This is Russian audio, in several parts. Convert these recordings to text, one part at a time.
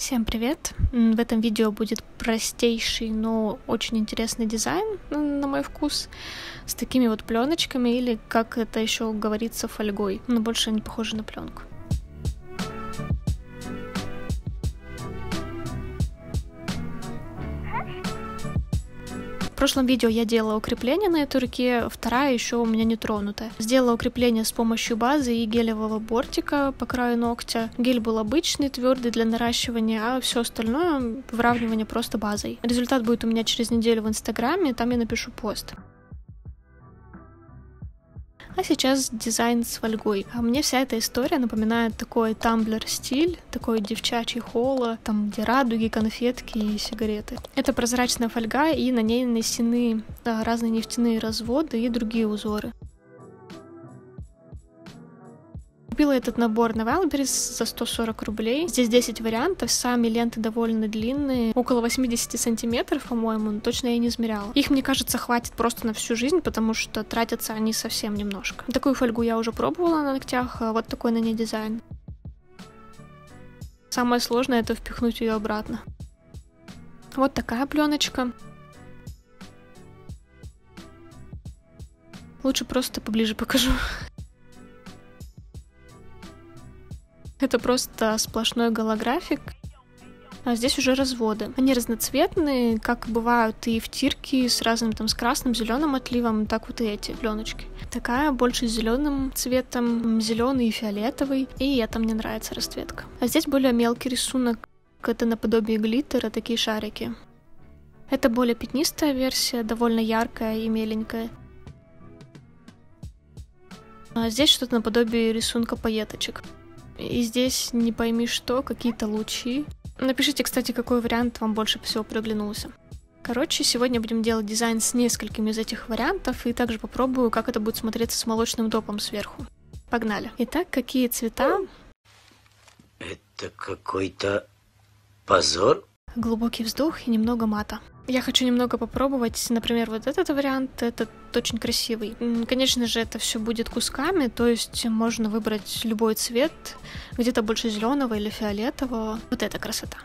Всем привет! В этом видео будет простейший, но очень интересный дизайн, на мой вкус, с такими вот пленочками или, как это еще говорится, фольгой, но больше они похожи на пленку. В прошлом видео я делала укрепление на этой руке, вторая еще у меня не тронутая. Сделала укрепление с помощью базы и гелевого бортика по краю ногтя. Гель был обычный, твердый для наращивания, а все остальное выравнивание просто базой. Результат будет у меня через неделю в Инстаграме, там я напишу пост. А сейчас дизайн с фольгой. А мне вся эта история напоминает такой тамблер-стиль, такой девчачий холо, там где радуги, конфетки и сигареты. Это прозрачная фольга, и на ней нанесены разные нефтяные разводы и другие узоры. Купила этот набор на Wildberries за 140 рублей. Здесь 10 вариантов, сами ленты довольно длинные, около 80 сантиметров, по-моему, но точно я не измеряла. Их, мне кажется, хватит просто на всю жизнь, потому что тратятся они совсем немножко. Такую фольгу я уже пробовала на ногтях, вот такой на ней дизайн. Самое сложное — это впихнуть ее обратно. Вот такая пленочка. Лучше просто поближе покажу. Это просто сплошной голографик. А здесь уже разводы. Они разноцветные, как бывают и в тирке, с разным там, с красным, зеленым отливом, так вот и эти пленочки. Такая больше с зеленым цветом, зеленый и фиолетовый, и это мне нравится расцветка. А здесь более мелкий рисунок, это наподобие глиттера, такие шарики. Это более пятнистая версия, довольно яркая и меленькая. А здесь что-то наподобие рисунка пайеточек. И здесь не пойми что, какие-то лучи. Напишите, кстати, какой вариант вам больше всего приглянулся. Короче, сегодня будем делать дизайн с несколькими из этих вариантов, и также попробую, как это будет смотреться с молочным допом сверху. Погнали. Итак, какие цвета? Это какой-то позор. Глубокий вздох и немного мата. Я хочу немного попробовать, например, вот этот вариант, этот очень красивый. Конечно же, это все будет кусками, то есть можно выбрать любой цвет, где-то больше зеленого или фиолетового. Вот эта красота.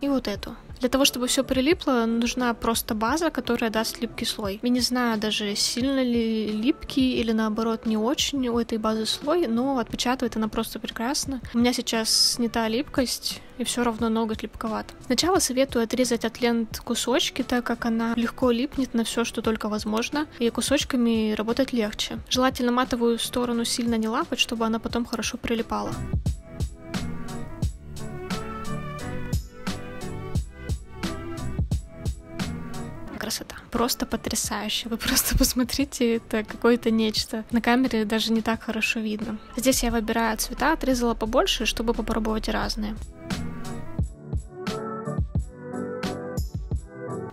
И вот эту. Для того, чтобы все прилипло, нужна просто база, которая даст липкий слой. Я не знаю даже, сильно ли липкий или наоборот не очень у этой базы слой, но отпечатывает она просто прекрасно. У меня сейчас снята липкость, и все равно ноготь липковат. Сначала советую отрезать от лент кусочки, так как она легко липнет на все, что только возможно, и кусочками работать легче. Желательно матовую сторону сильно не лапать, чтобы она потом хорошо прилипала. Красота. Просто потрясающе. Вы просто посмотрите, это какое-то нечто. На камере даже не так хорошо видно. Здесь я выбираю цвета, отрезала побольше, чтобы попробовать разные.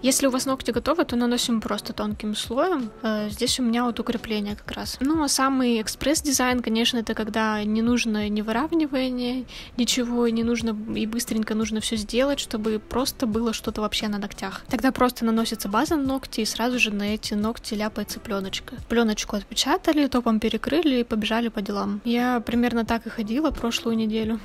Если у вас ногти готовы, то наносим просто тонким слоем. Здесь у меня вот укрепление как раз. Ну, а самый экспресс-дизайн, конечно, это когда не нужно ни выравнивания, ничего, не нужно и быстренько нужно все сделать, чтобы просто было что-то вообще на ногтях. Тогда просто наносится база на ногти, и сразу же на эти ногти ляпается пленочка. Пленочку отпечатали, топом перекрыли и побежали по делам. Я примерно так и ходила прошлую неделю.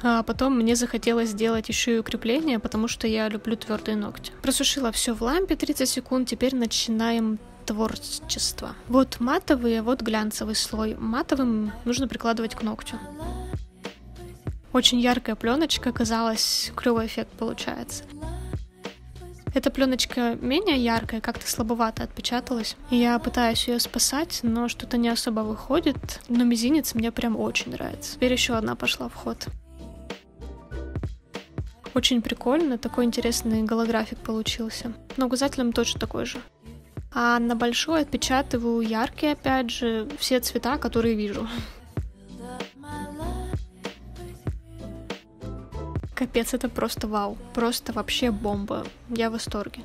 А потом мне захотелось сделать еще и укрепление, потому что я люблю твердые ногти. Просушила все в лампе 30 секунд, теперь начинаем творчество. Вот матовый, а вот глянцевый слой. Матовым нужно прикладывать к ногтю. Очень яркая пленочка, казалось, клевый эффект получается. Эта пленочка менее яркая, как-то слабовато отпечаталась. И я пытаюсь ее спасать, но что-то не особо выходит. Но мизинец мне прям очень нравится. Теперь еще одна пошла в ход. Очень прикольно, такой интересный голографик получился. Но указателем точно такой же. А на большой отпечатываю яркие, опять же, все цвета, которые вижу. Капец, это просто вау. Просто вообще бомба. Я в восторге.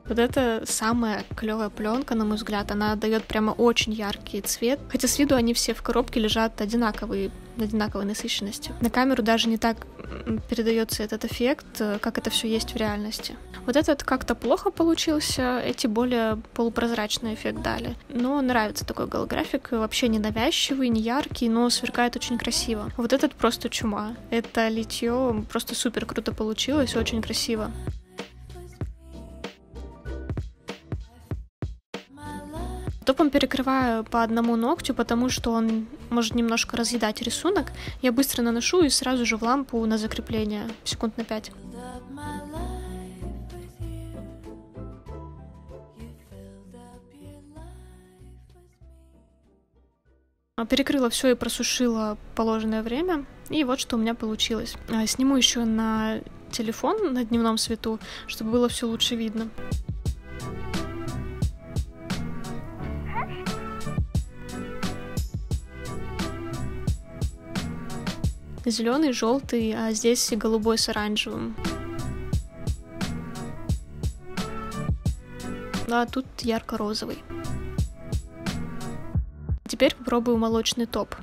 Вот это самая клевая пленка, на мой взгляд. Она дает прямо очень яркий цвет. Хотя с виду они все в коробке лежат одинаковой насыщенностью. На камеру даже не так передается этот эффект, как это все есть в реальности. Вот этот как-то плохо получился, эти более полупрозрачный эффект дали. Но нравится такой голографик, вообще не навязчивый, не яркий, но сверкает очень красиво. Вот этот просто чума. Это литье просто супер круто получилось, очень красиво. Топом перекрываю по одному ногтю, потому что он может немножко разъедать рисунок. Я быстро наношу и сразу же в лампу на закрепление, секунд на 5. Перекрыла все и просушила положенное время. И вот что у меня получилось. Сниму еще на телефон на дневном свету, чтобы было все лучше видно. Зеленый, желтый, а здесь голубой с оранжевым. А тут ярко-розовый. Теперь попробую молочный топ.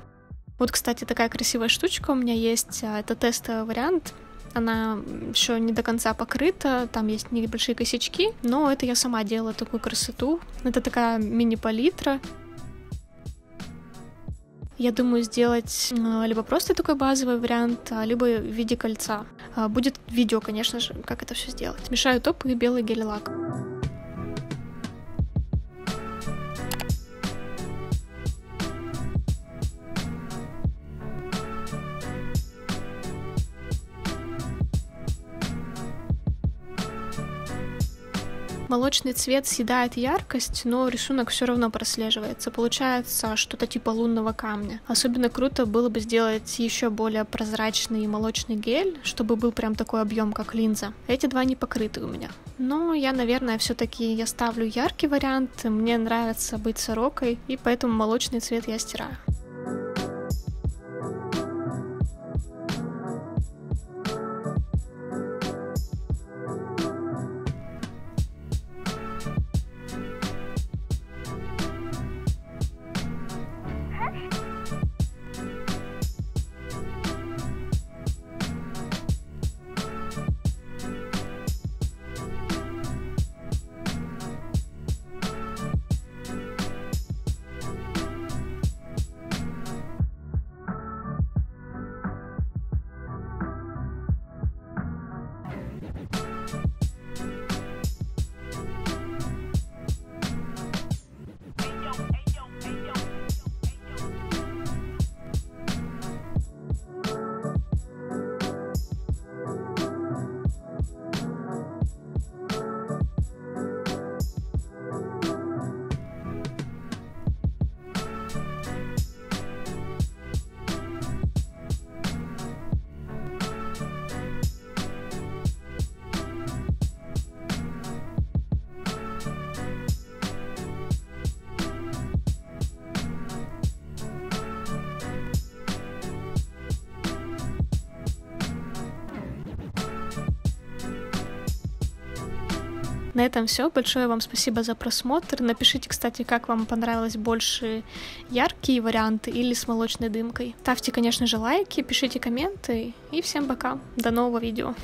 Вот, кстати, такая красивая штучка у меня есть. Это тестовый вариант. Она еще не до конца покрыта, там есть небольшие косячки, но это я сама делала такую красоту. Это такая мини-палитра. Я думаю сделать либо просто такой базовый вариант, либо в виде кольца. Будет видео, конечно же, как это все сделать. Мешаю топ и белый гель-лак. Молочный цвет съедает яркость, но рисунок все равно прослеживается. Получается что-то типа лунного камня. Особенно круто было бы сделать еще более прозрачный молочный гель, чтобы был прям такой объем, как линза. Эти два не покрыты у меня. Но я, наверное, все-таки я ставлю яркий вариант. Мне нравится быть сорокой, и поэтому молочный цвет я стираю. На этом все. Большое вам спасибо за просмотр. Напишите, кстати, как вам понравилось больше яркие варианты или с молочной дымкой. Ставьте, конечно же, лайки, пишите комменты. И всем пока. До нового видео.